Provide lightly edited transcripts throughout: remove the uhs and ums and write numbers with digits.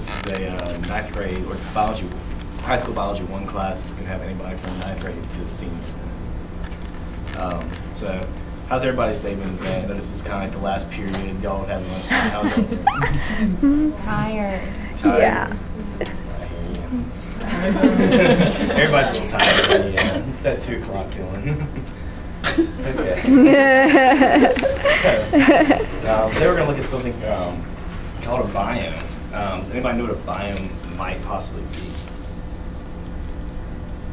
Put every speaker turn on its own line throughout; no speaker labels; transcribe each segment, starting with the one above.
this is a ninth grade or biology, high school biology 1 class. Can have anybody from ninth grade to seniors in it. So, how's everybody's day been today? I know this is kind of like the last period. Y'all having lunch. How's y'all doing?
Tired.
Tired?
Yeah.
Everybody's a little tired. Yeah. It's that 2 o'clock feeling. Okay. Today we're going to look at something called a biome. Does anybody know what a biome might possibly be?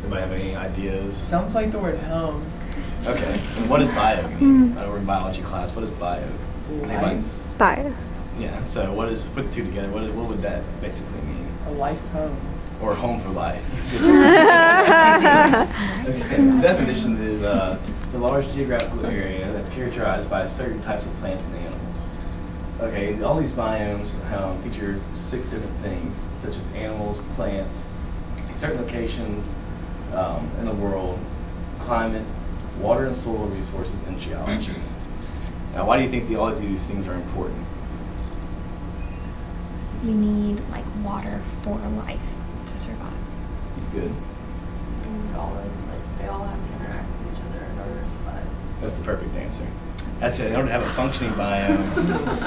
Anybody have any ideas?
Sounds like the word home.
Okay. And what does bio mean? We're in biology class. What is bio? Anybody?
Bio.
Yeah. So what is, put the 2 together, what would that basically mean?
A life home.
Or home for life. Okay. The definition is the large geographical area that's characterized by certain types of plants and animals. Okay, all these biomes feature 6 different things, such as animals, plants, certain locations in the world, climate, water and soil resources, and geology. Now, why do you think all of these things are important?
So you need like water for life to survive.
It's good.
And all of, like, they all have to interact with each other in order to survive.
That's the perfect answer. That's it. In order to have a functioning biome,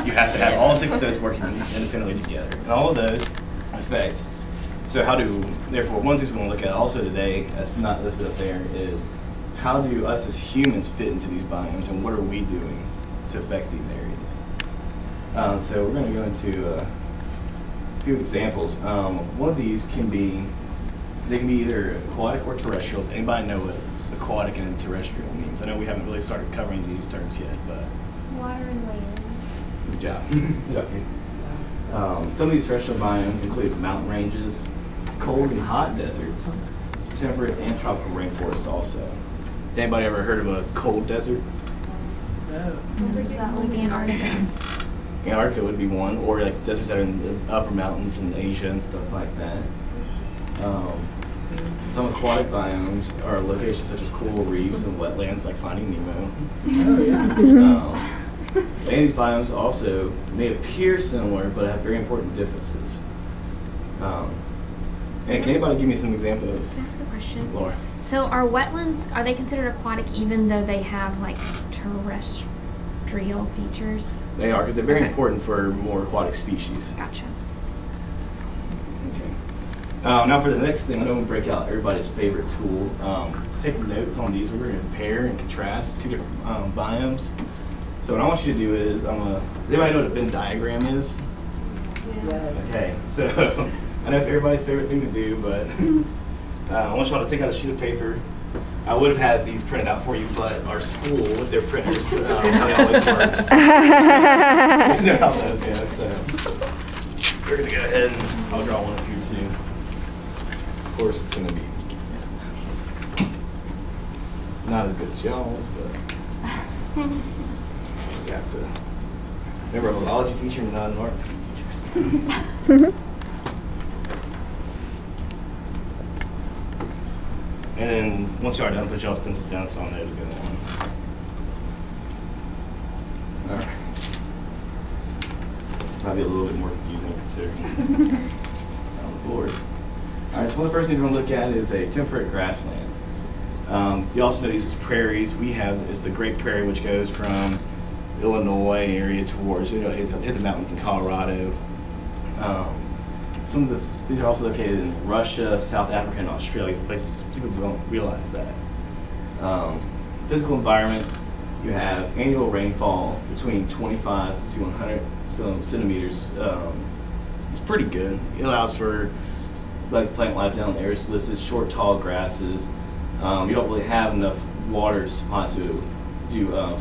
you have to have all 6 of those working independently together. And all of those affect. So therefore, one of the things we want to look at also today, that's not listed up there, is how do us as humans fit into these biomes, and what are we doing to affect these areas? So we're going to go into a few examples. One of these they can be either aquatic or terrestrial. Anybody know what aquatic and terrestrial means? I know we haven't really started covering these terms yet, but
Water and land.
good job. Okay. Some of these terrestrial biomes include mountain ranges, cold and hot deserts, temperate and tropical rainforests also. Has anybody ever heard of a cold desert?
No.
That would be Antarctica.
Antarctica would be one, or like deserts that are in the upper mountains in Asia and stuff like that. Some aquatic biomes are locations such as coral reefs and wetlands like Finding Nemo.
Oh, yeah.
Many of these biomes also may appear similar, but have very important differences. And can anybody give me some examples?
Can I ask a question?
Laura.
So are wetlands, are they considered aquatic even though they have like terrestrial features?
They are, because they're very
Okay.
important for more aquatic species.
Gotcha.
Okay. Now for the next thing, I'm going to break out everybody's favorite tool. To take notes on these, we're going to compare and contrast 2 different biomes. So what I want you to do is, does anybody know what a Venn diagram is?
Yes.
Okay, so I know it's everybody's favorite thing to do, but I want y'all to take out a sheet of paper. I would have had these printed out for you, but our school, with their printers, how they always work. You know how those go, so we're going to go ahead and I'll draw one up here too. Of course, it's going to be not as good as y'all's, but just have to remember, I'm a biology teacher and not an art teacher. And then once you are done, put y'all's pencils down so I know to go on. Alright. Might be a little bit more confusing considering on the board. Alright, so one of the first things we're going to look at is a temperate grassland. You also know these as prairies. We have is the Great Prairie, which goes from Illinois area towards, hit the mountains in Colorado. These are also located in Russia, South Africa, and Australia. Some places people don't realize that. Physical environment, you have annual rainfall between 25 to 100 centimeters. It's pretty good. It allows for plant life down there. It's listed short, tall grasses. You don't really have enough water supply to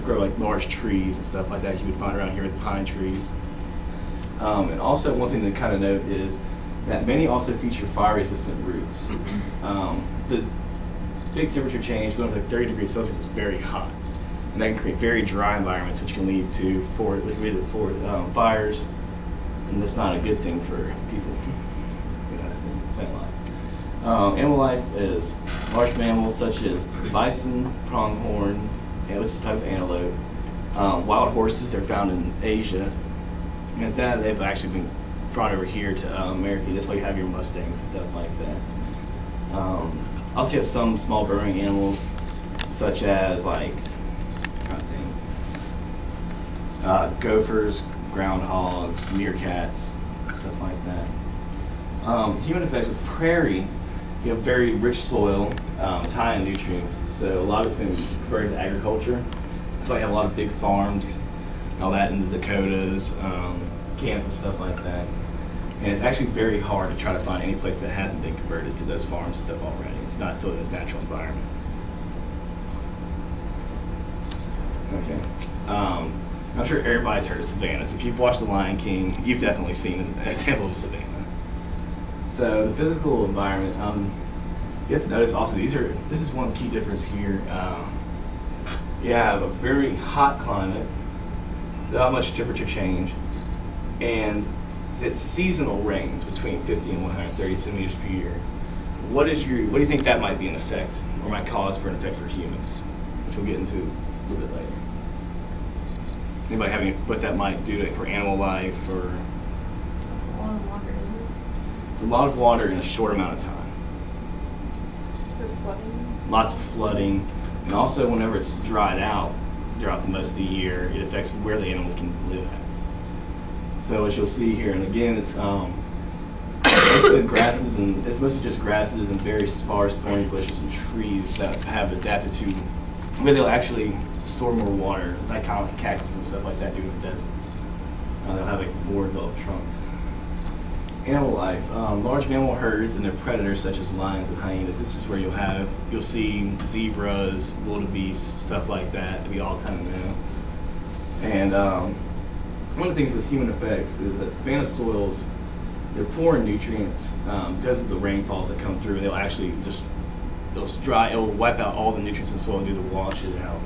grow like large trees and stuff like that you would find around here with pine trees. And also one thing to kind of note is that many also feature fire-resistant roots. The big temperature change going to like 30 degrees Celsius is very hot, and that can create very dry environments, which can lead to fires, and that's not a good thing for people. Plant life. Animal life is large mammals such as bison, pronghorn, which is a type of antelope. Wild horses, they're found in Asia. And they've actually been brought over here to America. That's why you have your Mustangs and stuff like that. Also, you have some small burrowing animals, such as like, I'm trying to think, gophers, groundhogs, meerkats, stuff like that. Human effects with prairie, you have very rich soil, it's high in nutrients, so a lot of it's been converted to agriculture. That's why you have a lot of big farms and all that in the Dakotas, Kansas, stuff like that. And it's actually very hard to try to find any place that hasn't been converted to those farms and stuff already. It's not still in its natural environment. Okay. I'm sure everybody's heard of savannas. If you've watched The Lion King, you've definitely seen an example of a savanna. So the physical environment, you have to notice also this is one key difference here. You have a very hot climate, not much temperature change, and it's seasonal rains between 50 and 130 centimeters per year. What do you think that might be an effect, or might cause for an effect for humans, which we'll get into a little bit later? Anybody having what that might do for animal life, or?
It's a lot of water, isn't it?
It's a lot of water in a short amount of time.
So flooding?
Lots of flooding, and also whenever it's dried out throughout the most of the year, it affects where the animals can live at. So as you'll see here, and again, it's mostly grasses, and it's mostly just grasses and very sparse thorny bushes and trees that have adapted to where they'll actually store more water, like cactus and stuff like that do in the desert. They'll have like more developed trunks. Animal life, large mammal herds and their predators such as lions and hyenas. This is where you'll see zebras, wildebeest, stuff like that we all kind of know. And one of the things with human effects is that savanna soils, they're poor in nutrients because of the rainfalls that come through. They'll actually it'll wipe out all the nutrients in the soil and do the wash it out.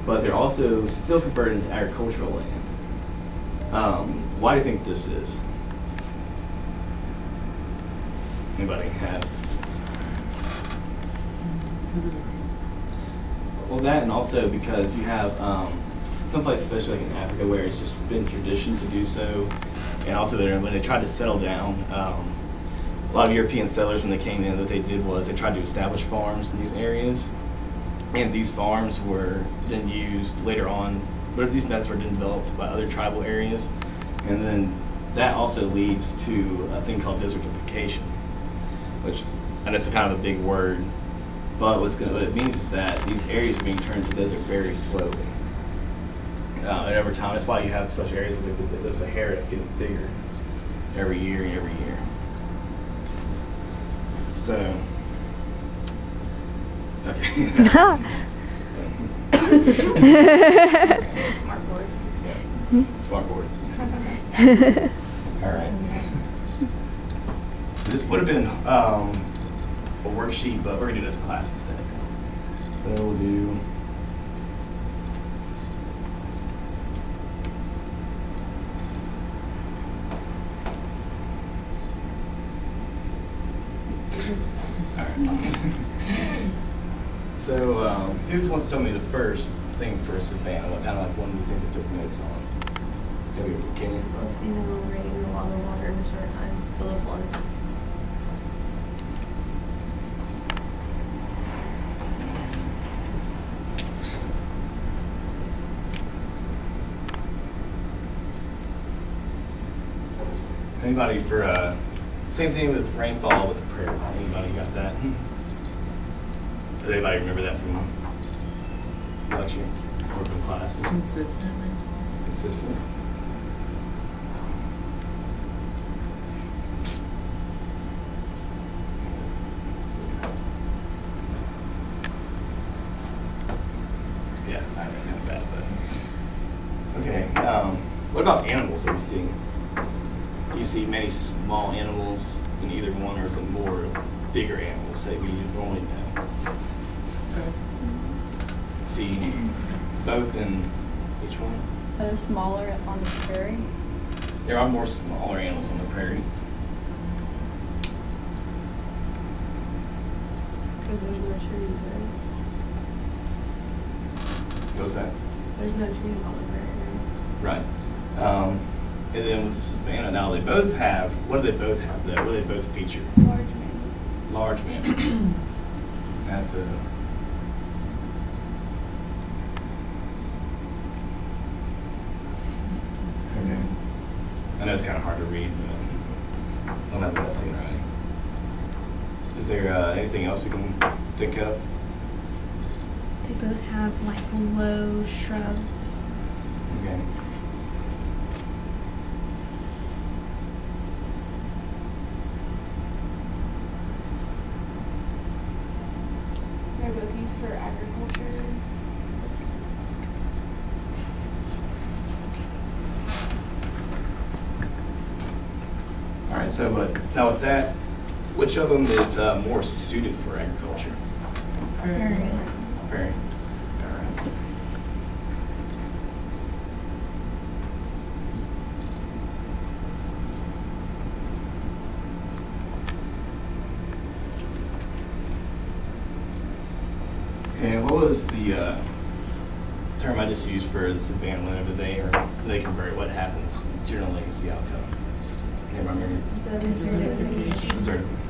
But they're also still converted into agricultural land. Why do you think this is? Anybody have? Well, that, and also because you have some places, especially like in Africa, where it's just been tradition to do so, and also when they tried to settle down, a lot of European settlers, when they came in, what they did was they tried to establish farms in these areas, and these farms were then used later on, but these methods were then developed by other tribal areas, and then that also leads to a thing called desertification, which, and it's a kind of a big word, but what it means is that these areas are being turned into desert very slowly. And over time, that's why you have such areas as like the Sahara that's getting bigger every year and every year. So, okay.
Smart board.
Yeah. Smart board. All right. So this would have been a worksheet, but we're gonna do this class instead. So we'll do. All right. So who just wants to tell me the first thing for Savannah? What kind of like one of the things that took notes on? Kenny?
Well, seasonal rain, a lot of water in a short time, so the floods.
Anybody for same thing with rainfall with the prairies? Anybody got that? Does anybody remember that from lecture or from class?
Consistently.
Consistent. Yeah, I understand that, but okay. What about animals that you see? Do you see many small animals in either one, or is it more bigger animals that we normally know? See both in each one?
Are they smaller on the prairie?
There are more smaller animals on the prairie.
Because there's no trees, right?
What's that?
There's no trees on the prairie, right?
Right. And then with Savannah, now they both have, what do they both have though? What do they both feature?
Large man.
Large man. That's a. Okay. I know it's kind of hard to read, but I don't have the best handwriting. Is there anything else we can think of?
They both have like low shrubs.
Okay.
They're both used for agriculture.
All right, so now with that, which of them is more suited for agriculture?
Very.
Prairie. All right. And what was the term I just used for the Savannah whenever they convert? What happens generally is the outcome? Can't remember.
The desertification.
Certification.